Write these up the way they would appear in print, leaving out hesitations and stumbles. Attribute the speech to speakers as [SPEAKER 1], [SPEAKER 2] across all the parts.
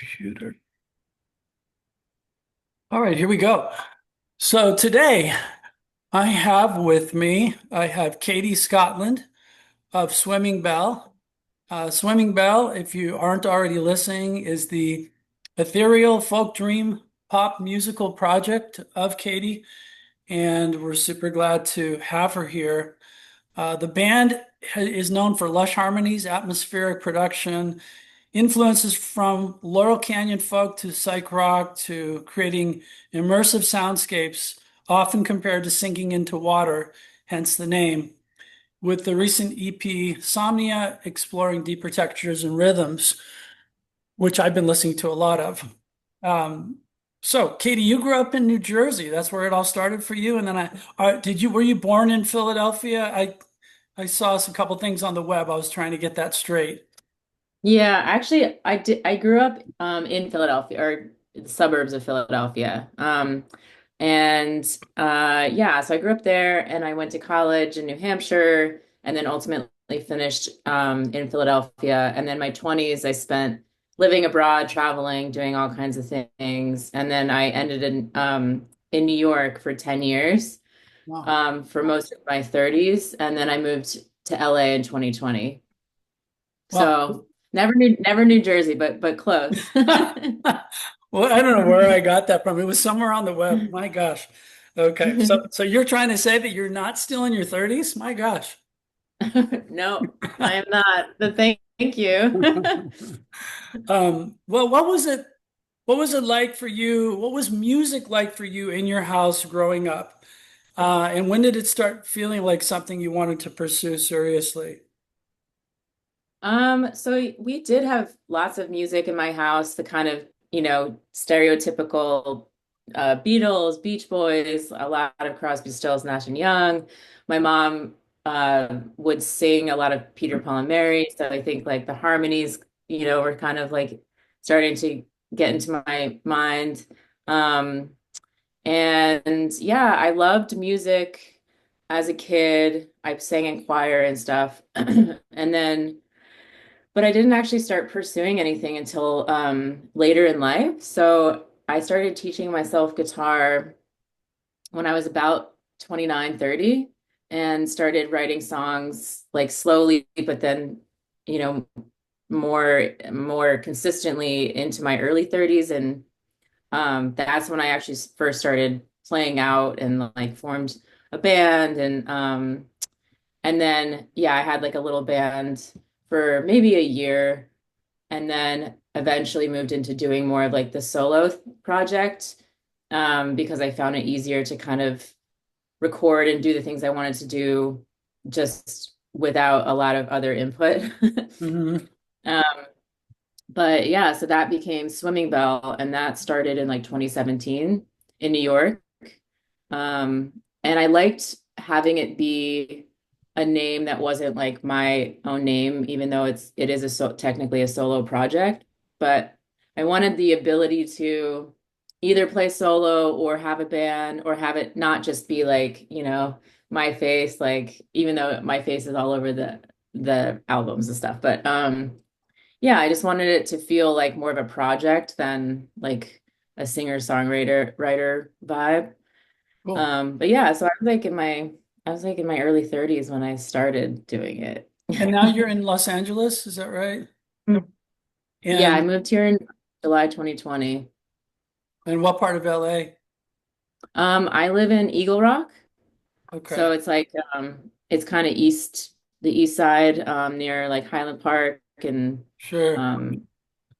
[SPEAKER 1] Computer. All right, here we go. So today I have Katie Scotland of Swimming Bell. Swimming Bell, if you aren't already listening, is the ethereal folk dream pop musical project of Katie, and we're super glad to have her here. The band is known for lush harmonies, atmospheric production, influences from Laurel Canyon folk to psych rock to creating immersive soundscapes, often compared to sinking into water, hence the name. With the recent EP Somnia exploring deeper textures and rhythms, which I've been listening to a lot of. Um, so, Katie, you grew up in New Jersey. That's where it all started for you. And then were you born in Philadelphia? I saw a couple things on the web. I was trying to get that straight.
[SPEAKER 2] Yeah, actually, I grew up in Philadelphia or the suburbs of Philadelphia. And yeah, so I grew up there and I went to college in New Hampshire and then ultimately finished in Philadelphia. And then my 20s I spent living abroad, traveling, doing all kinds of things. And then I ended in New York for 10 years
[SPEAKER 1] Wow.
[SPEAKER 2] for most of my 30s. And then I moved to LA in 2020.
[SPEAKER 1] Wow.
[SPEAKER 2] So never New Jersey, but close.
[SPEAKER 1] Well, I don't know where I got that from. It was somewhere on the web. My gosh. Okay. So you're trying to say that you're not still in your 30s? My gosh.
[SPEAKER 2] No, I am not. But thank you.
[SPEAKER 1] Well, what was it like for you? What was music like for you in your house growing up? And when did it start feeling like something you wanted to pursue seriously?
[SPEAKER 2] So we did have lots of music in my house, the kind of, stereotypical Beatles, Beach Boys, a lot of Crosby, Stills, Nash and Young. My mom would sing a lot of Peter, Paul and Mary. So I think like the harmonies, were kind of like starting to get into my mind. Um, and yeah, I loved music as a kid. I sang in choir and stuff. And then but I didn't actually start pursuing anything until later in life. So I started teaching myself guitar when I was about 29, 30, and started writing songs like slowly, but then, you know, more consistently into my early 30s. And that's when I actually first started playing out and like formed a band and then yeah, I had like a little band for maybe a year and then eventually moved into doing more of like the solo project because I found it easier to kind of record and do the things I wanted to do just without a lot of other input.
[SPEAKER 1] Hmm.
[SPEAKER 2] Um, but yeah, so that became Swimming Bell, and that started in like 2017 in New York. And I liked having it be a name that wasn't like my own name, even though it is technically a solo project. But I wanted the ability to either play solo or have a band or have it not just be like, my face, like even though my face is all over the albums and stuff. But yeah, I just wanted it to feel like more of a project than like a singer-songwriter writer vibe.
[SPEAKER 1] Cool.
[SPEAKER 2] But yeah, so I was like in my early 30s when I started doing it.
[SPEAKER 1] And now you're in Los Angeles, is that right?
[SPEAKER 2] Yeah, I
[SPEAKER 1] And
[SPEAKER 2] moved here in July 2020.
[SPEAKER 1] what part of LA?
[SPEAKER 2] I live in Eagle Rock,
[SPEAKER 1] Okay.
[SPEAKER 2] so it's like it's kind of the east side, near like Highland Park and
[SPEAKER 1] Sure.
[SPEAKER 2] um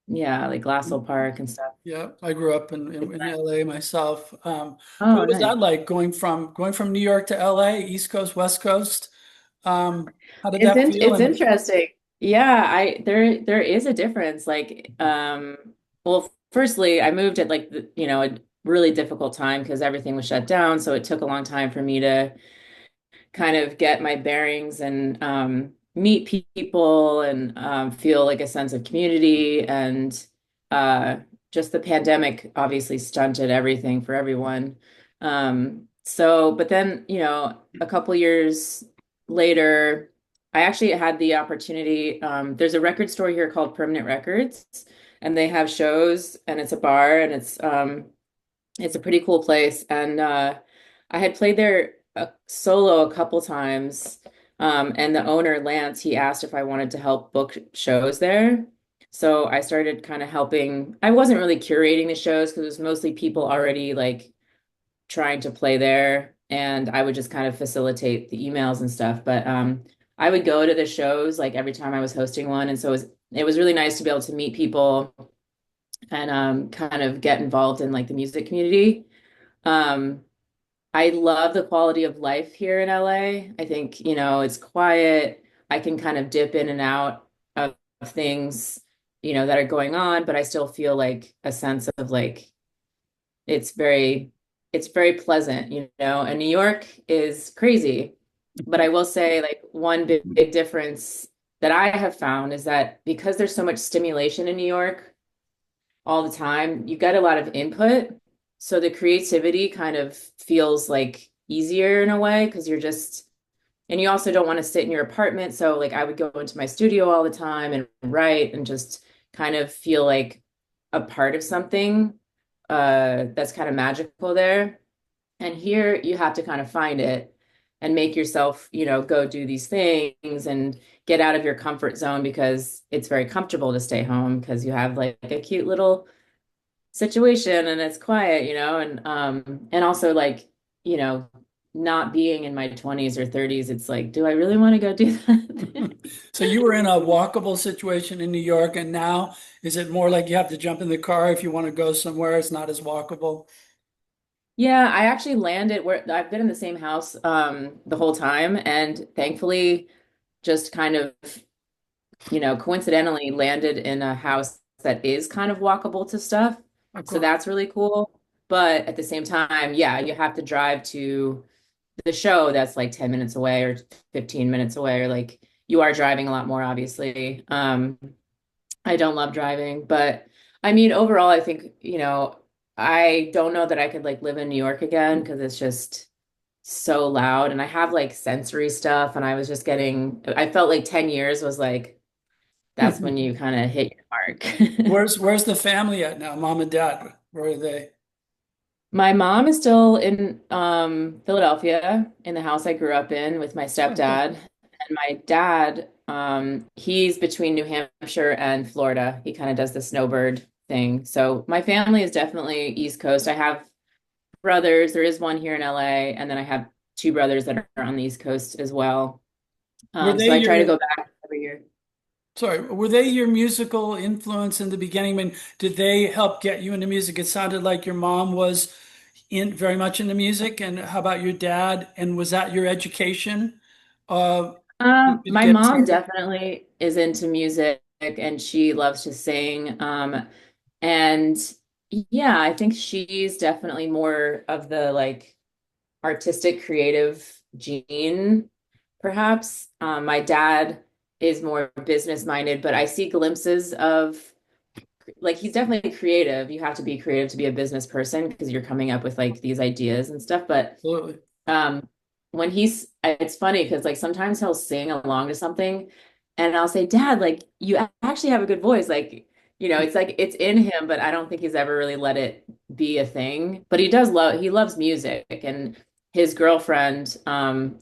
[SPEAKER 2] yeah, like Glassell Park and stuff.
[SPEAKER 1] Yeah, I grew up in LA myself.
[SPEAKER 2] Oh,
[SPEAKER 1] What was
[SPEAKER 2] nice.
[SPEAKER 1] that like going from New York to LA, East Coast, West Coast? How did
[SPEAKER 2] It's
[SPEAKER 1] that
[SPEAKER 2] in,
[SPEAKER 1] feel?
[SPEAKER 2] it's
[SPEAKER 1] And
[SPEAKER 2] interesting. Yeah, there is a difference. Like, well, firstly, I moved at like a really difficult time because everything was shut down. So it took a long time for me to kind of get my bearings and meet people and feel like a sense of community. And uh, just the pandemic obviously stunted everything for everyone. But then, a couple years later, I actually had the opportunity. There's a record store here called Permanent Records, and they have shows, and it's a bar, and it's a pretty cool place. And I had played there solo a couple times. And the owner, Lance, he asked if I wanted to help book shows there. So I started kind of helping. I wasn't really curating the shows because it was mostly people already like trying to play there, and I would just kind of facilitate the emails and stuff. But I would go to the shows like every time I was hosting one, and so it was really nice to be able to meet people and kind of get involved in like the music community. Um, I love the quality of life here in LA. I think, it's quiet. I can kind of dip in and out of things, that are going on, but I still feel like a sense of like it's very it's very pleasant, And New York is crazy. But I will say like one big difference that I have found is that because there's so much stimulation in New York all the time, you get a lot of input. So the creativity kind of feels like easier in a way because and you also don't want to sit in your apartment. So like I would go into my studio all the time and write and just kind of feel like a part of something that's kind of magical there. And here you have to kind of find it and make yourself, go do these things and get out of your comfort zone because it's very comfortable to stay home because you have like a cute little situation and it's quiet, and also like, you know, not being in my 20s or 30s, it's like, do I really want to go do that?
[SPEAKER 1] So you were in a walkable situation in New York, and now is it more like you have to jump in the car if you want to go somewhere? It's not as walkable.
[SPEAKER 2] Yeah, I actually landed where I've been in the same house the whole time, and thankfully just kind of, coincidentally landed in a house that is kind of walkable to stuff.
[SPEAKER 1] Of
[SPEAKER 2] So
[SPEAKER 1] course.
[SPEAKER 2] that's really cool. But at the same time, yeah, you have to drive to the show that's like 10 minutes away or 15 minutes away, or like you are driving a lot more, obviously. I don't love driving, but I mean, overall, I think, I don't know that I could like live in New York again because it's just so loud. And I have like sensory stuff, and I felt like 10 years was like, that's when you kind of hit your mark.
[SPEAKER 1] Where's the family at now? Mom and dad, where are they?
[SPEAKER 2] My mom is still in Philadelphia in the house I grew up in with my
[SPEAKER 1] Oh, cool.
[SPEAKER 2] stepdad. And my dad, he's between New Hampshire and Florida. He kind of does the snowbird thing. So my family is definitely East Coast. I have brothers. There is one here in LA, and then I have two brothers that are on the East Coast as well.
[SPEAKER 1] Were they
[SPEAKER 2] So I try to
[SPEAKER 1] your
[SPEAKER 2] go back every year.
[SPEAKER 1] Sorry, were they your musical influence in the beginning? I mean, did they help get you into music? It sounded like your mom was in very much into music, and how about your dad? And was that your education? To
[SPEAKER 2] My
[SPEAKER 1] get
[SPEAKER 2] mom
[SPEAKER 1] started?
[SPEAKER 2] definitely is into music and she loves to sing. And yeah, I think she's definitely more of the like artistic creative gene, perhaps. My dad is more business minded, but I see glimpses of like he's definitely creative. You have to be creative to be a business person because you're coming up with like these ideas and stuff. But
[SPEAKER 1] Absolutely.
[SPEAKER 2] um, it's funny because like sometimes he'll sing along to something and I'll say, Dad, like you actually have a good voice. Like, it's like it's in him, but I don't think he's ever really let it be a thing. But he loves music, and his girlfriend,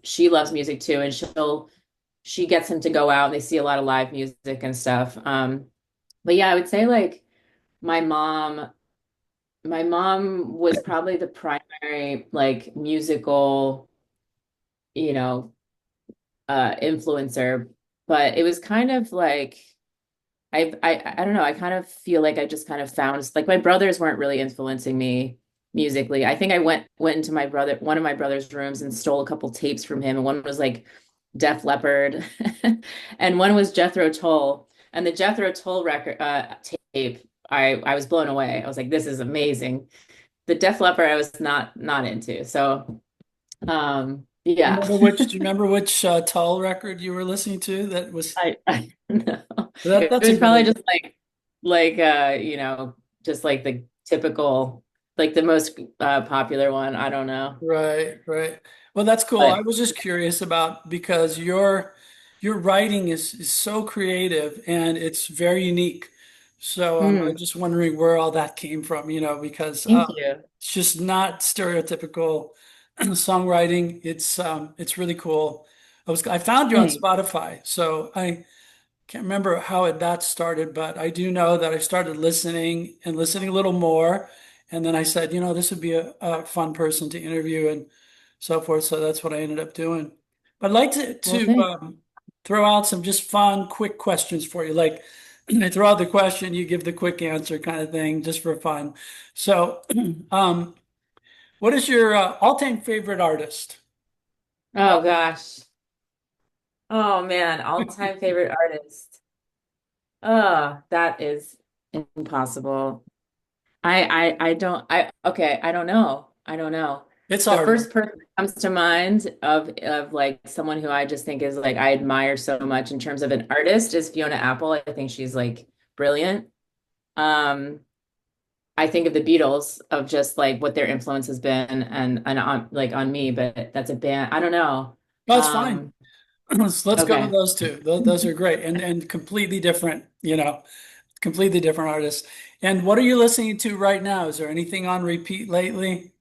[SPEAKER 2] she loves music too. And she gets him to go out and they see a lot of live music and stuff. But yeah, I would say like my mom, my mom was probably the primary like musical you know, influencer, but it was kind of like I don't know, I kind of feel like I just kind of found like my brothers weren't really influencing me musically. I think I went into one of my brother's rooms and stole a couple tapes from him, and one was like Def Leppard and one was Jethro Tull. And the Jethro Tull record tape, I was blown away. I was like, this is amazing. The Def Leppard I was not into. So yeah.
[SPEAKER 1] Do you remember which Tull record you were listening to? That was
[SPEAKER 2] I know.
[SPEAKER 1] that.
[SPEAKER 2] It
[SPEAKER 1] That's a
[SPEAKER 2] was
[SPEAKER 1] good
[SPEAKER 2] probably
[SPEAKER 1] one.
[SPEAKER 2] just like just like the typical like the most popular one. I don't know.
[SPEAKER 1] Right, right. Well, that's cool. I
[SPEAKER 2] But
[SPEAKER 1] was just curious about because your writing is so creative and it's very unique. So I'm
[SPEAKER 2] Hmm.
[SPEAKER 1] just wondering where all that came from, because
[SPEAKER 2] Thank you.
[SPEAKER 1] it's just not stereotypical songwriting. It's really cool. I found you on
[SPEAKER 2] Thanks.
[SPEAKER 1] Spotify, so I can't remember how that started, but I do know that I started listening and listening a little more, and then I said, this would be a fun person to interview and so forth. So that's what I ended up doing. But I'd like to
[SPEAKER 2] Well,
[SPEAKER 1] to
[SPEAKER 2] thanks.
[SPEAKER 1] throw out some just fun, quick questions for you. Like I throw out the question, you give the quick answer, kind of thing, just for fun. So, um, what is your all-time favorite artist?
[SPEAKER 2] Oh gosh. Oh man, all-time favorite artist. Oh, that is impossible. I don't okay, I don't know. I don't know.
[SPEAKER 1] It's
[SPEAKER 2] The
[SPEAKER 1] hard one.
[SPEAKER 2] first person that comes to mind of like someone who I just think is like I admire so much in terms of an artist is Fiona Apple. I think she's like brilliant. Um, I think of the Beatles of just like what their influence has been and on like on me, but that's a band. I don't know.
[SPEAKER 1] No, it's fine.
[SPEAKER 2] Um,
[SPEAKER 1] Let's go with
[SPEAKER 2] okay.
[SPEAKER 1] those two. Those are great and completely different, completely different artists. And what are you listening to right now? Is there anything on repeat lately?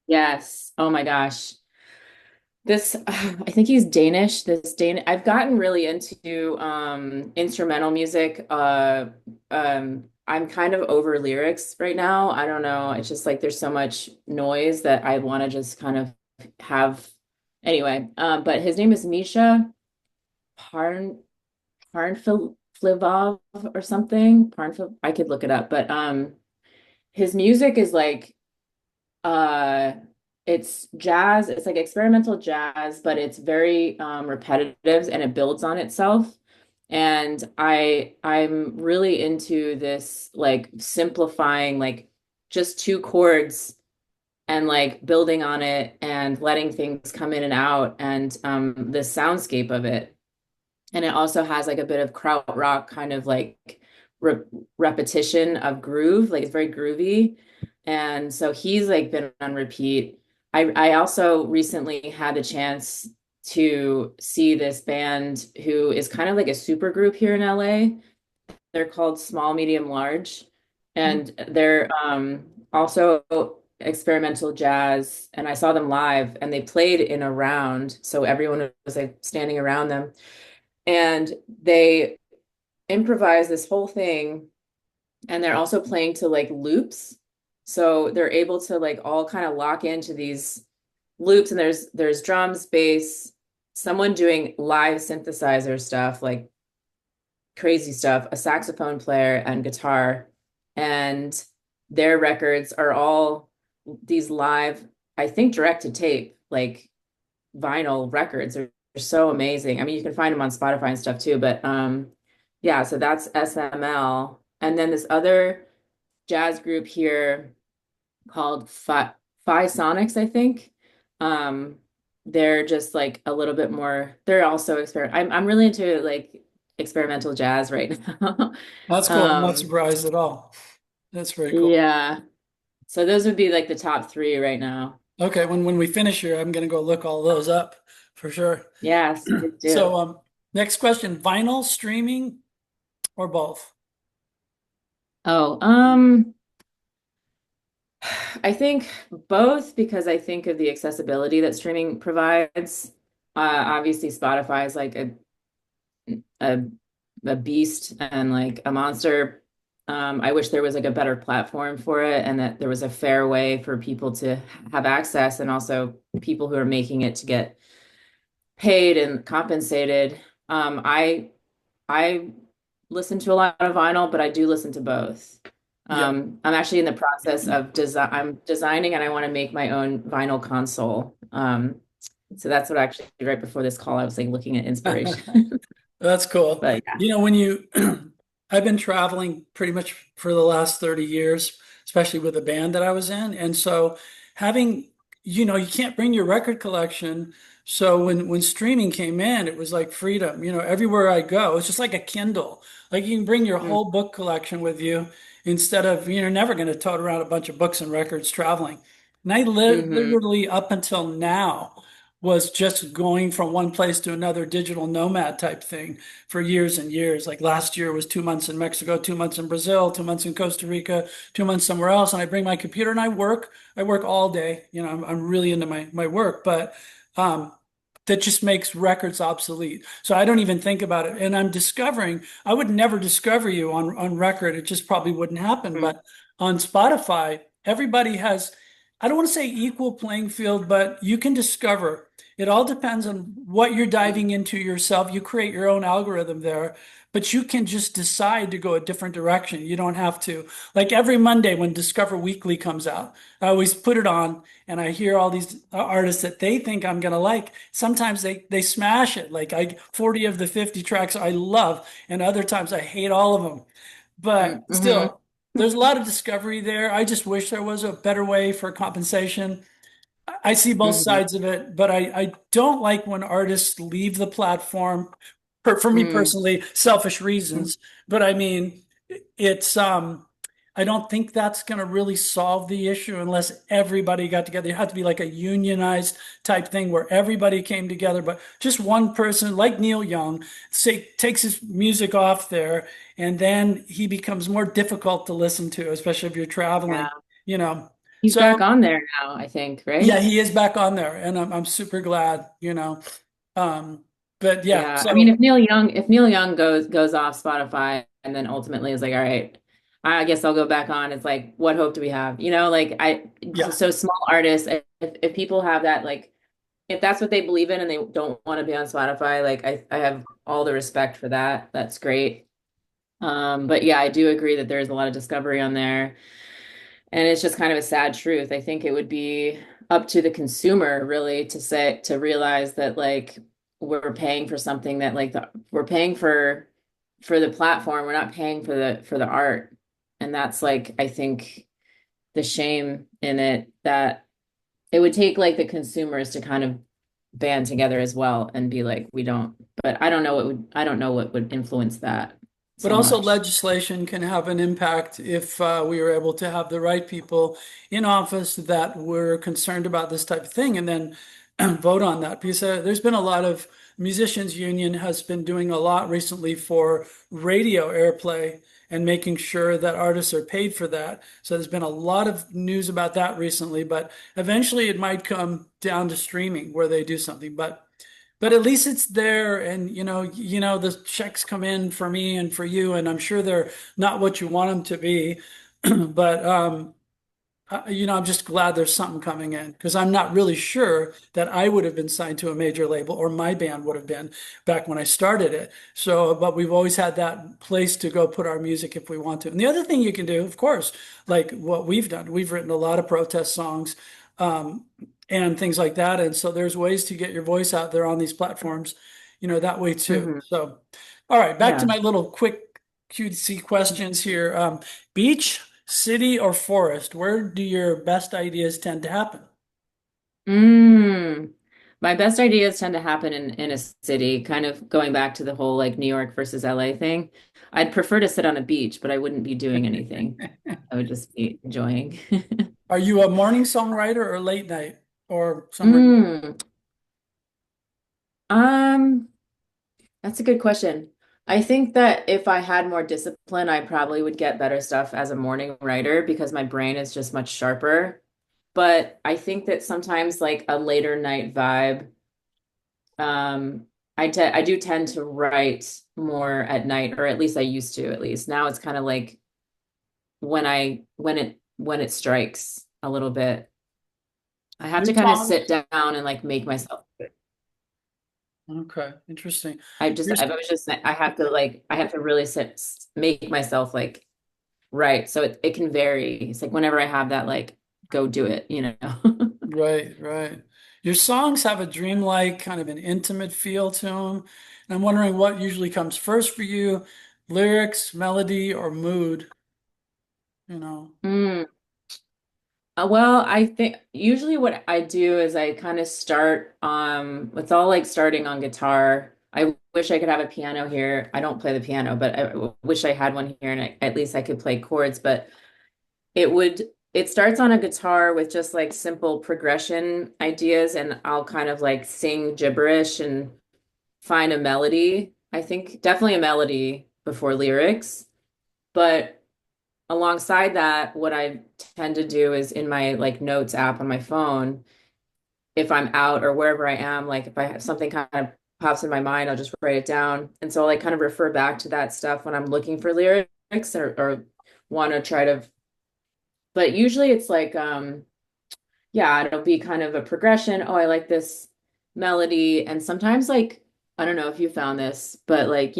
[SPEAKER 2] Yes. Oh my gosh. This, I think he's Danish. I've gotten really into instrumental music. I'm kind of over lyrics right now. I don't know. It's just like there's so much noise that I want to just kind of have anyway. But his name is Misha Parn Parnfilov or something. Parnfil I could look it up, but his music is like uh, it's jazz. It's like experimental jazz, but it's very repetitive and it builds on itself. And I'm really into this like simplifying like just two chords and like building on it and letting things come in and out and the soundscape of it. And it also has like a bit of krautrock kind of like re repetition of groove, like it's very groovy. And so he's like been on repeat. I also recently had the chance to see this band who is kind of like a super group here in LA. They're called Small, Medium, Large, and they're also experimental jazz. And I saw them live, and they played in a round, so everyone was like standing around them and they improvise this whole thing and they're also playing to like loops so they're able to like all kind of lock into these loops and there's drums bass someone doing live synthesizer stuff like crazy stuff a saxophone player and guitar and their records are all these live I think direct to tape like vinyl records are so amazing. I mean, you can find them on Spotify and stuff too, but yeah, so that's SML. And then this other jazz group here called Phi Sonics, I think. Um, they're just like a little bit more, they're also I'm really into like experimental jazz right now.
[SPEAKER 1] That's cool. I'm not
[SPEAKER 2] Um,
[SPEAKER 1] surprised at all. That's very cool.
[SPEAKER 2] yeah. So those would be like the top three right now.
[SPEAKER 1] Okay, when we finish here, I'm gonna go look all those up for sure.
[SPEAKER 2] Yes, please
[SPEAKER 1] So,
[SPEAKER 2] do.
[SPEAKER 1] next question, vinyl streaming or both?
[SPEAKER 2] Oh, I think both because I think of the accessibility that streaming provides. Obviously, Spotify is like a a beast and like a monster. I wish there was like a better platform for it and that there was a fair way for people to have access and also people who are making it to get paid and compensated. I listen to a lot of vinyl, but I do listen to both.
[SPEAKER 1] Yeah.
[SPEAKER 2] I'm actually in the process of design. I'm designing, and I want to make my own vinyl console. So that's what actually right before this call, I was like looking at inspiration.
[SPEAKER 1] That's cool.
[SPEAKER 2] But yeah.
[SPEAKER 1] When I've been traveling pretty much for the last 30 years, especially with the band that I was in. And so having, you can't bring your record collection. So when streaming came in, it was like freedom. Everywhere I go, it's just like a Kindle. Like you can bring your whole book collection with you instead of, never going to tote around a bunch of books and records traveling. And I
[SPEAKER 2] Mm-hmm.
[SPEAKER 1] literally up until now was just going from one place to another, digital nomad type thing for years and years. Like last year was 2 months in Mexico, 2 months in Brazil, 2 months in Costa Rica, 2 months somewhere else. And I bring my computer and I work. I work all day. I'm really into my work, but um, that just makes records obsolete. So I don't even think about it. And I'm discovering, I would never discover you on record. It just probably wouldn't happen.
[SPEAKER 2] Mm,
[SPEAKER 1] But on Spotify, everybody has, I don't want to say equal playing field, but you can discover. It all depends on what you're diving into yourself. You create your own algorithm there, but you can just decide to go a different direction. You don't have to. Like every Monday when Discover Weekly comes out, I always put it on and I hear all these artists that they think I'm gonna like. Sometimes they smash it. Like I 40 of the 50 tracks I love, and other times I hate all of them. But
[SPEAKER 2] mm-hmm,
[SPEAKER 1] still, there's a lot of discovery there. I just wish there was a better way for compensation. I see both
[SPEAKER 2] hmm
[SPEAKER 1] sides of it, but I don't like when artists leave the platform for me
[SPEAKER 2] mm,
[SPEAKER 1] personally, selfish reasons. But I mean, it's I don't think that's going to really solve the issue unless everybody got together. It had to be like a unionized type thing where everybody came together, but just one person, like Neil Young, say takes his music off there, and then he becomes more difficult to listen to, especially if you're traveling,
[SPEAKER 2] yeah.
[SPEAKER 1] you know.
[SPEAKER 2] He's
[SPEAKER 1] So
[SPEAKER 2] back on there now, I think,
[SPEAKER 1] yeah,
[SPEAKER 2] right?
[SPEAKER 1] he is back on there, and I'm super glad. Um, but yeah,
[SPEAKER 2] Yeah. I mean,
[SPEAKER 1] so
[SPEAKER 2] If Neil Young goes off Spotify and then ultimately is like, all right, I guess I'll go back on. It's like, what hope do we have?
[SPEAKER 1] yeah.
[SPEAKER 2] So small artists, if people have that, like, if that's what they believe in and they don't want to be on Spotify, like I have all the respect for that. That's great. But yeah, I do agree that there's a lot of discovery on there. And it's just kind of a sad truth. I think it would be up to the consumer really to realize that like we're paying for something that we're paying for the platform. We're not paying for the art. And that's like I think the shame in it that it would take like the consumers to kind of band together as well and be like, we don't, but I don't know what would influence that
[SPEAKER 1] But
[SPEAKER 2] so
[SPEAKER 1] also,
[SPEAKER 2] much.
[SPEAKER 1] legislation can have an impact if we were able to have the right people in office that were concerned about this type of thing and then vote on that. Because there's been a lot of musicians union has been doing a lot recently for radio airplay and making sure that artists are paid for that. So there's been a lot of news about that recently, but eventually it might come down to streaming where they do something. But at least it's there, and the checks come in for me and for you, and I'm sure they're not what you want them to be. But I'm just glad there's something coming in because I'm not really sure that I would have been signed to a major label or my band would have been back when I started it. So, but we've always had that place to go put our music if we want to. And the other thing you can do, of course, like what we've done, we've written a lot of protest songs, um, and things like that. And so there's ways to get your voice out there on these platforms, that way too.
[SPEAKER 2] Hmm
[SPEAKER 1] So, all right, back to
[SPEAKER 2] Yeah.
[SPEAKER 1] my little quick QC questions here. Beach, city, or forest? Where do your best ideas tend to happen?
[SPEAKER 2] Mm. My best ideas tend to happen in a city, kind of going back to the whole like New York versus LA thing. I'd prefer to sit on a beach, but I wouldn't be doing anything. I would just be enjoying.
[SPEAKER 1] Are you a morning songwriter or late night or somewhere?
[SPEAKER 2] Mm. Um, that's a good question. I think that if I had more discipline, I probably would get better stuff as a morning writer because my brain is just much sharper. But I think that sometimes like a later night vibe. I do tend to write more at night, or at least I used to, at least. Now it's kind of like when it strikes a little bit. I have
[SPEAKER 1] Your
[SPEAKER 2] to kind of
[SPEAKER 1] songs?
[SPEAKER 2] sit down and like make myself.
[SPEAKER 1] Okay, interesting. Your,
[SPEAKER 2] I have to I have to really make myself like right. So it can vary. It's like whenever I have that, like, go do it, you know?
[SPEAKER 1] right, right. Your songs have a dreamlike, kind of an intimate feel to them. And I'm wondering what usually comes first for you, lyrics, melody, or mood, you know?
[SPEAKER 2] Mm. Well, I think usually what I do is I kind of start it's all like starting on guitar. I wish I could have a piano here. I don't play the piano, but I wish I had one here and at least I could play chords, but it would it starts on a guitar with just like simple progression ideas, and I'll kind of like sing gibberish and find a melody. I think definitely a melody before lyrics. But alongside that, what I tend to do is in my like notes app on my phone, if I'm out or wherever I am, like if I have something kind of pops in my mind, I'll just write it down. And so I'll like kind of refer back to that stuff when I'm looking for lyrics or want to try to, but usually it's like yeah, it'll be kind of a progression. Oh, I like this melody. And sometimes, like, I don't know if you found this, but like,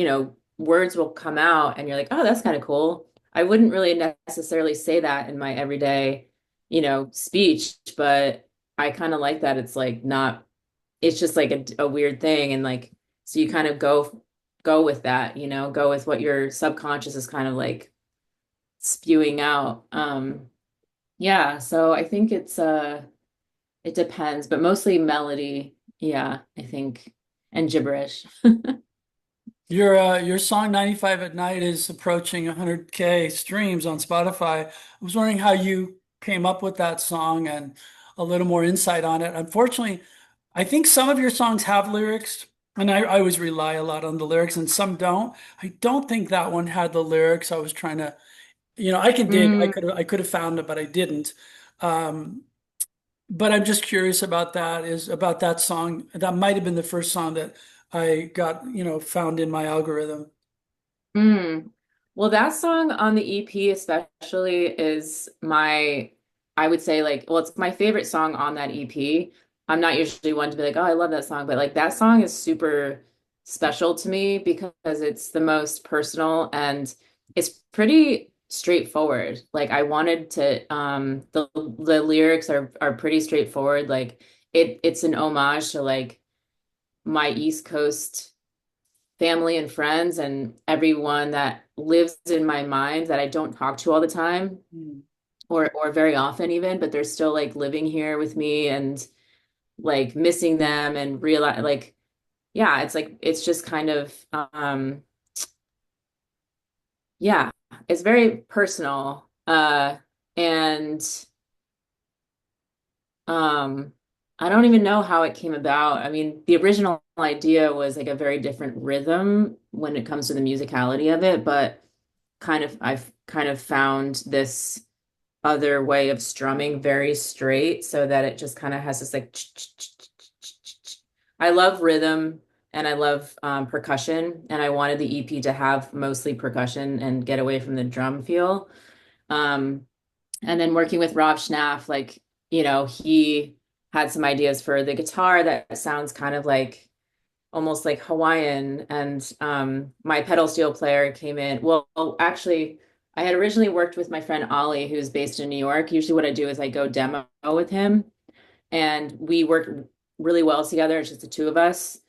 [SPEAKER 2] words will come out and you're like, oh, that's kind of cool. I wouldn't really necessarily say that in my everyday, speech, but I kind of like that. It's like not, it's just like a weird thing. And like, so you kind of go with that, go with what your subconscious is kind of like spewing out. Yeah, so I think it depends, but mostly melody. Yeah, I think, and gibberish.
[SPEAKER 1] Your song 95 at Night is approaching 100K streams on Spotify. I was wondering how you came up with that song and a little more insight on it. Unfortunately, I think some of your songs have lyrics, and I always rely a lot on the lyrics, and some don't. I don't think that one had the lyrics. I was trying to, I can dig.
[SPEAKER 2] Mm,
[SPEAKER 1] I could have found it, but I didn't. Um, but I'm just curious about that, is about that song. That might have been the first song that I got, found in my algorithm.
[SPEAKER 2] mm. Well, that song on the EP especially is I would say like, well, it's my favorite song on that EP. I'm not usually one to be like, oh, I love that song, but like that song is super special to me because it's the most personal and it's pretty straightforward. Like I wanted to, the lyrics are pretty straightforward. Like it's an homage to like my East Coast family and friends and everyone that lives in my mind that I don't talk to all the time
[SPEAKER 1] Hmm.
[SPEAKER 2] or very often even, but they're still like living here with me and like missing them and realize like yeah, it's like it's just kind of yeah, it's very personal. And Um, I don't even know how it came about. I mean, the original idea was like a very different rhythm when it comes to the musicality of it, but I've kind of found this other way of strumming very straight so that it just kind of has this like I love rhythm and I love percussion, and I wanted the EP to have mostly percussion and get away from the drum feel. Um, and then working with Rob Schnaff, like, he had some ideas for the guitar that sounds kind of like almost like Hawaiian. And my pedal steel player came in. Well, actually, I had originally worked with my friend Ollie, who's based in New York. Usually, what I do is I go demo with him, and we work really well together. It's just the two of us.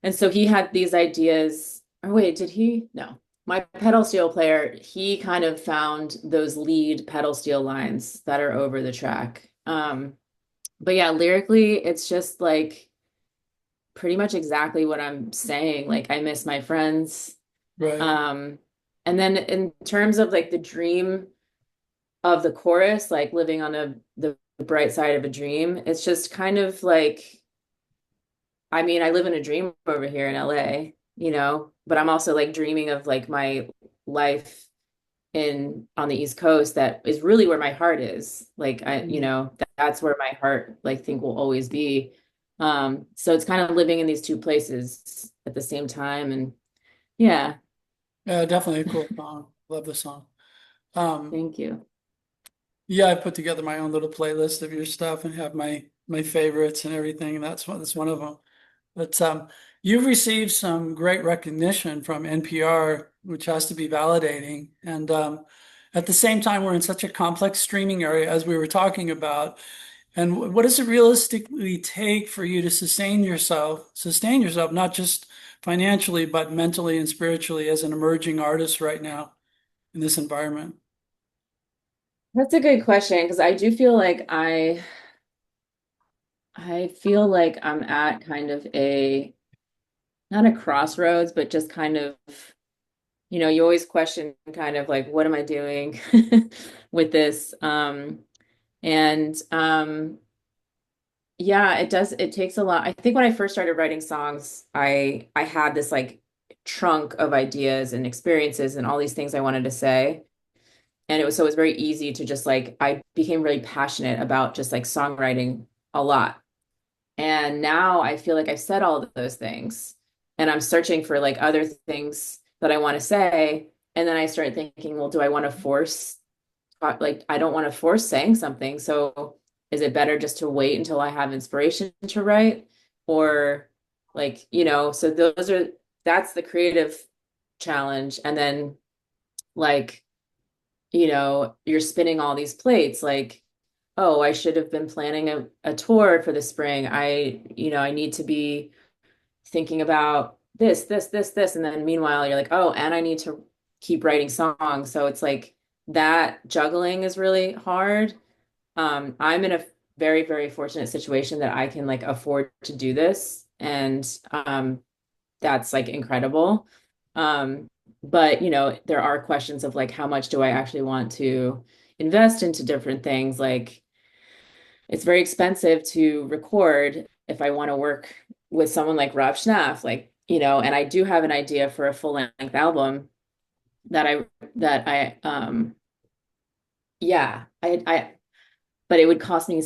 [SPEAKER 2] And so he had these ideas. Oh, wait, did he? No. My pedal steel player, he kind of found those lead pedal steel lines that are over the track. But yeah, lyrically, it's just like pretty much exactly what I'm saying. Like, I miss my friends.
[SPEAKER 1] Right.
[SPEAKER 2] Um, and then in terms of like the dream of the chorus, like living on the bright side of a dream, it's just kind of like I mean, I live in a dream over here in LA, but I'm also like dreaming of like my life in on the East Coast that is really where my heart is. Like
[SPEAKER 1] Hmm.
[SPEAKER 2] that's where my heart like think will always be. So it's kind of living in these two places at the same time and yeah,
[SPEAKER 1] Yeah, definitely a cool song. Love the song. Um,
[SPEAKER 2] thank you.
[SPEAKER 1] yeah, I put together my own little playlist of your stuff and have my favorites and everything. And that's one of them. But you've received some great recognition from NPR, which has to be validating. And at the same time, we're in such a complex streaming area, as we were talking about. And what does it realistically take for you to sustain yourself, not just financially, but mentally and spiritually as an emerging artist right now in this environment?
[SPEAKER 2] That's a good question because I do feel like I feel like I'm at kind of a not a crossroads, but just kind of you always question kind of like, what am I doing with this? And yeah, it takes a lot. I think when I first started writing songs, I had this like trunk of ideas and experiences and all these things I wanted to say. And it was very easy to just like I became really passionate about just like songwriting a lot. And now I feel like I've said all of those things and I'm searching for like other things that I want to say. And then I started thinking, well, do I want to force, like, I don't want to force saying something. So is it better just to wait until I have inspiration to write? Or like, so that's the creative challenge. And then like, you're spinning all these plates like, oh, I should have been planning a tour for the spring. I need to be thinking about this. And then meanwhile, you're like, oh, and I need to keep writing songs. So it's like that juggling is really hard. I'm in a very, very fortunate situation that I can like afford to do this. And that's like incredible. But there are questions of like, how much do I actually want to invest into different things? Like, it's very expensive to record if I want to work with someone like Rob Schnapf, like, and I do have an idea for a full-length album that I yeah, but it would cost me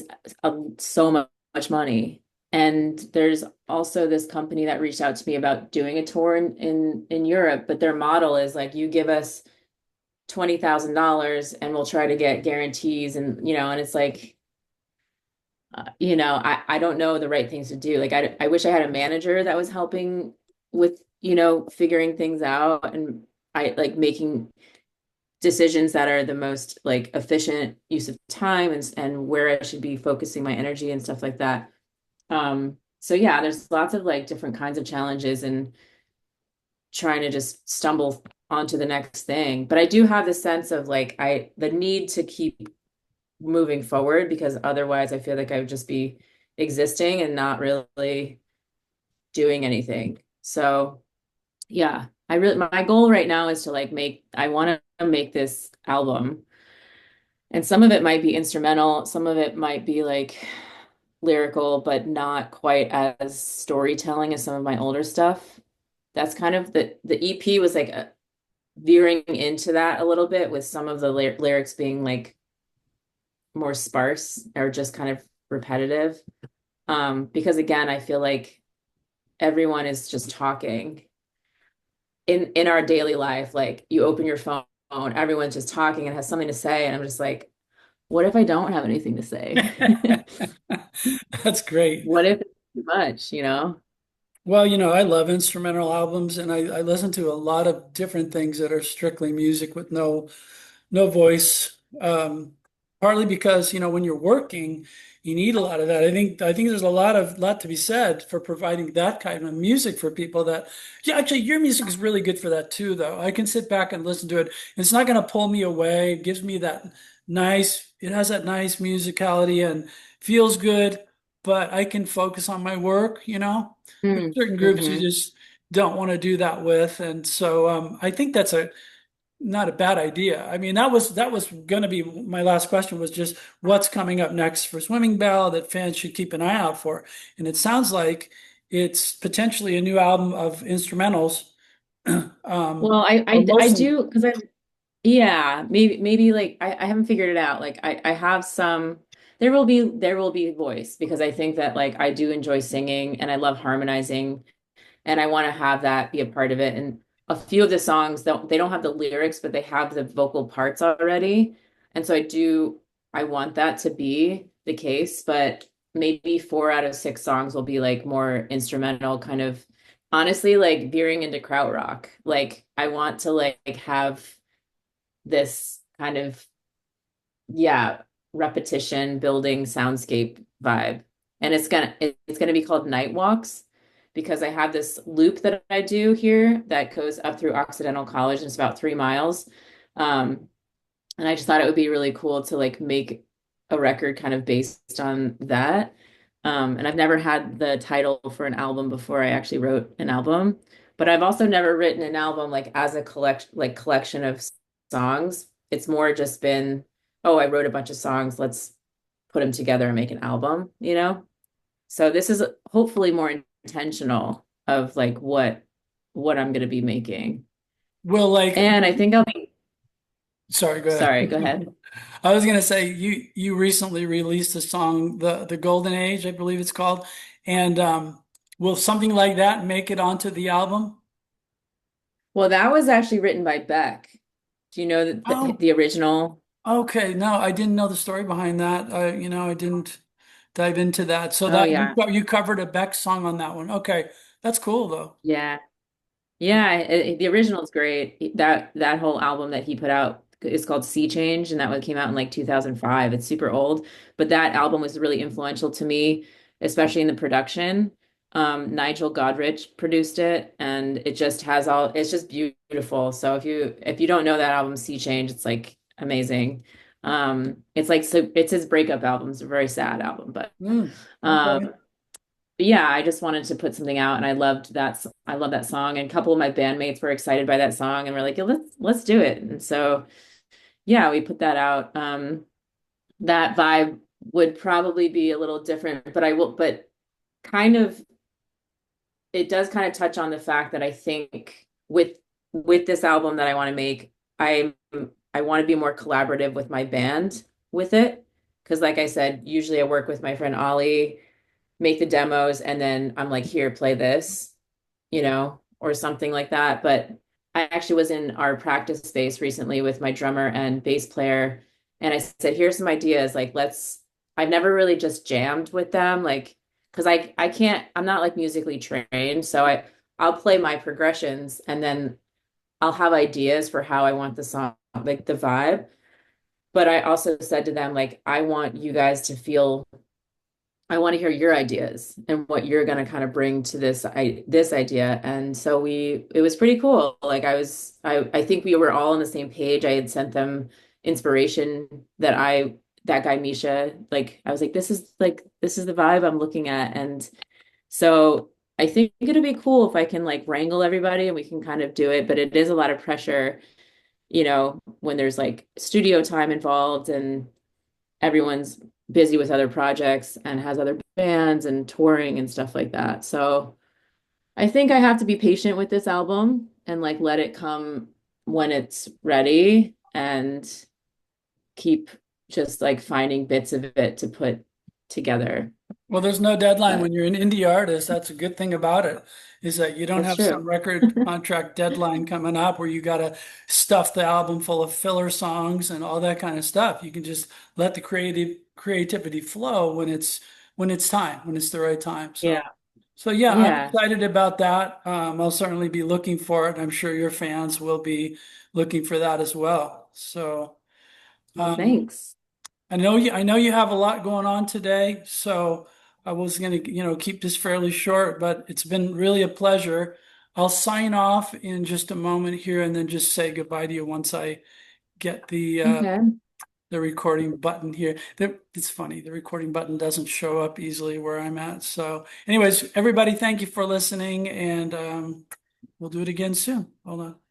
[SPEAKER 2] so much money. And there's also this company that reached out to me about doing a tour in Europe, but their model is like, you give us $20,000 and we'll try to get guarantees, and it's like, I don't know the right things to do. Like, I wish I had a manager that was helping with, figuring things out, and I like making decisions that are the most like efficient use of time, and where I should be focusing my energy and stuff like that. So yeah, there's lots of like different kinds of challenges and trying to just stumble onto the next thing. But I do have the sense of like the need to keep moving forward, because otherwise I feel like I would just be existing and not really doing anything. So yeah, my goal right now is to like I want to make this album. And some of it might be instrumental, some of it might be like lyrical, but not quite as storytelling as some of my older stuff. That's kind of the EP was like veering into that a little bit, with some of the lyrics being like more sparse or just kind of repetitive. Because again, I feel like everyone is just talking in our daily life. Like, you open your phone, everyone's just talking and has something to say, and I'm just like, what if I don't have anything to say?
[SPEAKER 1] That's great.
[SPEAKER 2] What if it's too much?
[SPEAKER 1] Well, I love instrumental albums and I listen to a lot of different things that are strictly music with no voice. Partly because, when you're working, you need a lot of that. I think there's a lot to be said for providing that kind of music for people that, yeah, actually your music is really good for that too, though. I can sit back and listen to it. It's not going to pull me away. It gives me it has that nice musicality and feels good, but I can focus on my work. There's certain groups you
[SPEAKER 2] Mm-hmm.
[SPEAKER 1] just don't want to do that with. And so I think that's not a bad idea. I mean, that was going to be my last question, was just what's coming up next for Swimming Bell that fans should keep an eye out for. And it sounds like it's potentially a new album of instrumentals.
[SPEAKER 2] Well,
[SPEAKER 1] Or
[SPEAKER 2] I
[SPEAKER 1] mostly.
[SPEAKER 2] do, because yeah, maybe like I haven't figured it out. Like I have some, there will be voice, because I think that like I do enjoy singing and I love harmonizing, and I want to have that be a part of it. And a few of the songs they don't have the lyrics, but they have the vocal parts already. And so I want that to be the case, but maybe 4 out of 6 songs will be like more instrumental, kind of honestly like veering into krautrock. Like, I want to like have this kind of, yeah, repetition building soundscape vibe. And it's gonna be called Night Walks, because I have this loop that I do here that goes up through Occidental College, and it's about 3 miles. Um, and I just thought it would be really cool to like make a record kind of based on that. And I've never had the title for an album before I actually wrote an album. But I've also never written an album like as a collection of songs. It's more just been, oh, I wrote a bunch of songs, let's put them together and make an album, you know? So this is hopefully more intentional of like what I'm going to be making.
[SPEAKER 1] Will like,
[SPEAKER 2] And I think I'll be,
[SPEAKER 1] sorry, go ahead.
[SPEAKER 2] sorry, go ahead.
[SPEAKER 1] I was gonna say you recently released a song, the Golden Age, I believe it's called, and will something like that make it onto the album?
[SPEAKER 2] Well, that was actually written by Beck. Do you know
[SPEAKER 1] Oh,
[SPEAKER 2] the original?
[SPEAKER 1] okay. No, I didn't know the story behind that. I didn't dive into that. So
[SPEAKER 2] Oh
[SPEAKER 1] that
[SPEAKER 2] yeah.
[SPEAKER 1] you covered a Beck song on that one. Okay, that's cool though.
[SPEAKER 2] Yeah. Yeah, the original is great. That whole album that he put out is called Sea Change, and that one came out in like 2005. It's super old, but that album was really influential to me, especially in the production. Nigel Godrich produced it, and it just has all. It's just beautiful. So if you don't know that album, Sea Change, it's like amazing. It's like so it's his breakup album. It's a very sad album, but
[SPEAKER 1] Mm, okay.
[SPEAKER 2] um, but yeah, I just wanted to put something out and I loved that I love that song and a couple of my bandmates were excited by that song and we're like, yeah, let's do it. And so yeah, we put that out. That vibe would probably be a little different, but kind of it does kind of touch on the fact that I think with this album that I want to make, I want to be more collaborative with my band with it. Because like I said, usually I work with my friend Ollie, make the demos, and then I'm like, here, play this, or something like that. But I actually was in our practice space recently with my drummer and bass player, and I said, here's some ideas. Like, I've never really just jammed with them, like, because I can't, I'm not like musically trained. So I'll play my progressions and then I'll have ideas for how I want the song, like the vibe. But I also said to them, like, I want you guys to feel I want to hear your ideas and what you're going to kind of bring to this idea. And so it was pretty cool. Like I think we were all on the same page. I had sent them inspiration that guy Misha, like I was like, this is the vibe I'm looking at. And so I think it'll be cool if I can like wrangle everybody and we can kind of do it, but it is a lot of pressure, when there's like studio time involved and everyone's busy with other projects and has other bands and touring and stuff like that. So I think I have to be patient with this album and like let it come when it's ready and keep just like finding bits of it to put together.
[SPEAKER 1] Well, there's no deadline
[SPEAKER 2] But
[SPEAKER 1] when you're an indie artist. That's a good thing about it, is that you don't
[SPEAKER 2] that's
[SPEAKER 1] have
[SPEAKER 2] true.
[SPEAKER 1] some record contract deadline coming up where you got to stuff the album full of filler songs and all that kind of stuff. You can just let the creativity flow when it's time, when it's the right time.
[SPEAKER 2] Yeah.
[SPEAKER 1] So yeah, I'm
[SPEAKER 2] Yeah.
[SPEAKER 1] excited about that. I'll certainly be looking for it. I'm sure your fans will be looking for that as well. So.
[SPEAKER 2] Well,
[SPEAKER 1] Um,
[SPEAKER 2] thanks.
[SPEAKER 1] I know you have a lot going on today, so I was going to, keep this fairly short, but it's been really a pleasure. I'll sign off in just a moment here and then just say goodbye to you once I get
[SPEAKER 2] Okay.
[SPEAKER 1] the recording button here. It's funny, the recording button doesn't show up easily where I'm at. So, anyways, everybody, thank you for listening, and we'll do it again soon. Hold on.